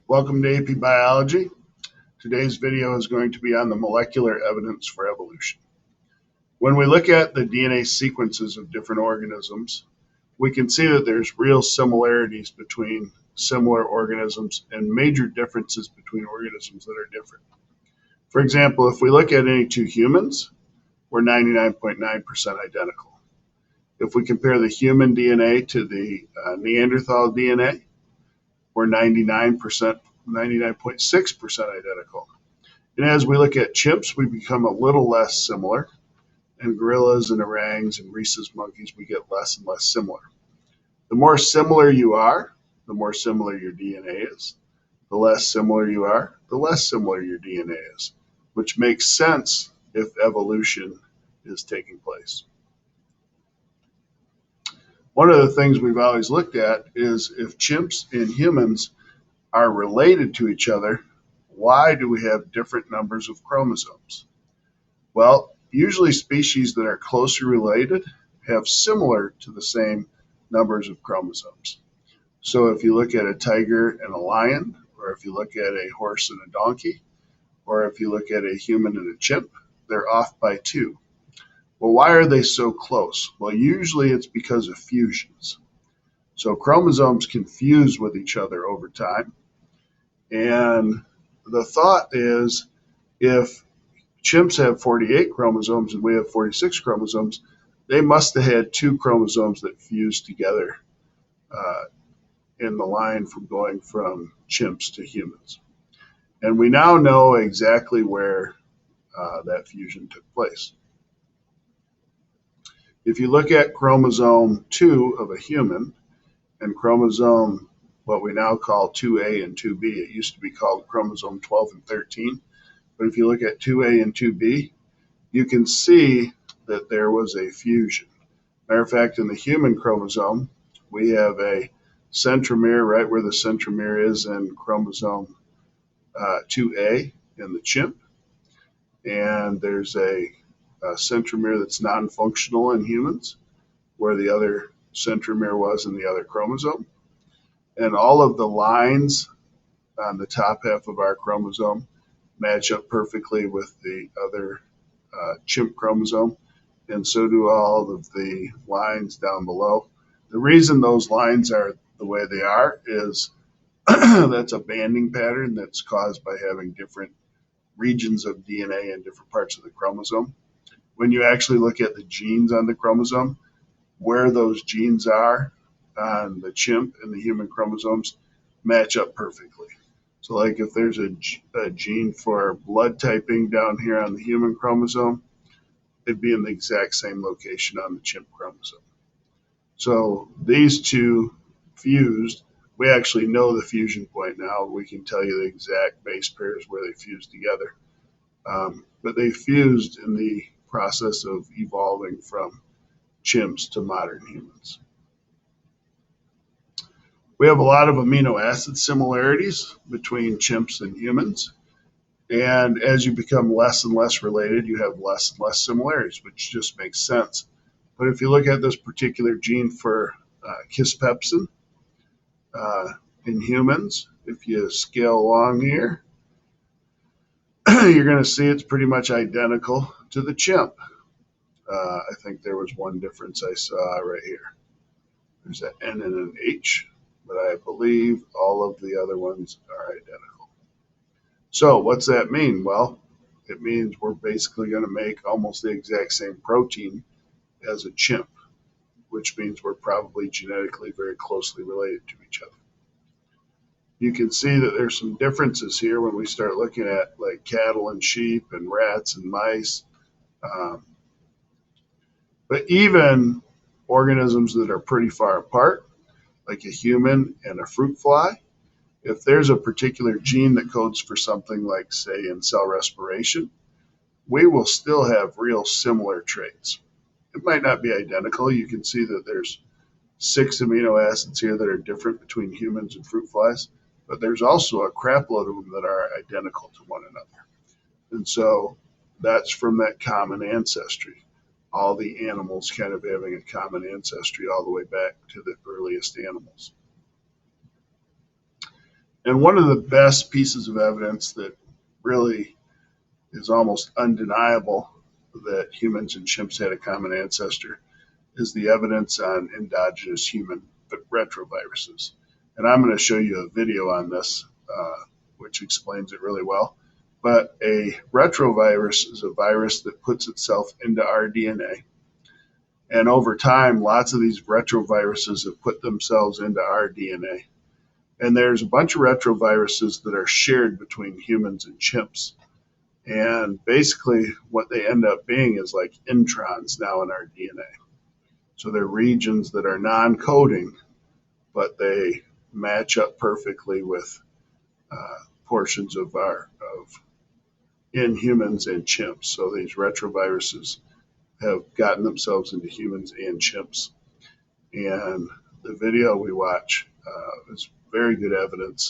Welcome to AP Biology. Today's video is going to be on the molecular evidence for evolution. When we look at the DNA sequences of different organisms, we can see that there's real similarities between similar organisms and major differences between organisms that are different. For example, if we look at any two humans, we're 99.9% identical. If we compare the human DNA to the Neanderthal DNA, we're 99.6% identical. And as we look at chimps, we become a little less similar. And gorillas and orangs and rhesus monkeys, we get less and less similar. The more similar you are, the more similar your DNA is. The less similar you are, the less similar your DNA is, which makes sense if evolution is taking place. One of the things we've always looked at is if chimps and humans are related to each other, why do we have different numbers of chromosomes? Well, usually species that are closely related have similar to the same numbers of chromosomes. So if you look at a tiger and a lion, or if you look at a horse and a donkey, or if you look at a human and a chimp, they're off by 2. Well, why are they so close? Well, usually it's because of fusions. So chromosomes can fuse with each other over time. And the thought is if chimps have 48 chromosomes and we have 46 chromosomes, they must have had 2 chromosomes that fused together in the line from going from chimps to humans. And we now know exactly where that fusion took place. If you look at chromosome 2 of a human and chromosome, what we now call 2A and 2B, it used to be called chromosome 12 and 13. But if you look at 2A and 2B, you can see that there was a fusion. Matter of fact, in the human chromosome, we have a centromere right where the centromere is in chromosome 2A in the chimp. And there's a centromere that's non-functional in humans, where the other centromere was in the other chromosome. And all of the lines on the top half of our chromosome match up perfectly with the other chimp chromosome, and so do all of the lines down below. The reason those lines are the way they are is that's a banding pattern that's caused by having different regions of DNA in different parts of the chromosome. When you actually look at the genes on the chromosome, where those genes are on the chimp and the human chromosomes match up perfectly. So like if there's a gene for blood typing down here on the human chromosome, it'd be in the exact same location on the chimp chromosome. So these two fused. We actually know the fusion point now. We can tell you the exact base pairs where they fused together. But they fused in the process of evolving from chimps to modern humans. We have a lot of amino acid similarities between chimps and humans. And as you become less and less related, you have less and less similarities, which just makes sense. But if you look at this particular gene for kispepsin in humans, if you scale along here, you're going to see it's pretty much identical to the chimp. I think there was one difference I saw right here. There's an N and an H, but I believe all of the other ones are identical. So what's that mean? Well, it means we're basically going to make almost the exact same protein as a chimp, which means we're probably genetically very closely related to each other. You can see that there's some differences here when we start looking at like cattle and sheep and rats and mice. But even organisms that are pretty far apart, like a human and a fruit fly, if there's a particular gene that codes for something like, say, in cell respiration, we will still have real similar traits. It might not be identical. You can see that there's 6 amino acids here that are different between humans and fruit flies, but there's also a crap load of them that are identical to one another. And so that's from that common ancestry. All the animals kind of having a common ancestry all the way back to the earliest animals. And one of the best pieces of evidence that really is almost undeniable that humans and chimps had a common ancestor is the evidence on endogenous human retroviruses. And I'm going to show you a video on this, which explains it really well. But a retrovirus is a virus that puts itself into our DNA. And over time, lots of these retroviruses have put themselves into our DNA. And there's a bunch of retroviruses that are shared between humans and chimps. And basically, what they end up being is like introns now in our DNA. So they're regions that are non-coding, but they match up perfectly with portions of in humans and chimps. So these retroviruses have gotten themselves into humans and chimps. And the video we watch is very good evidence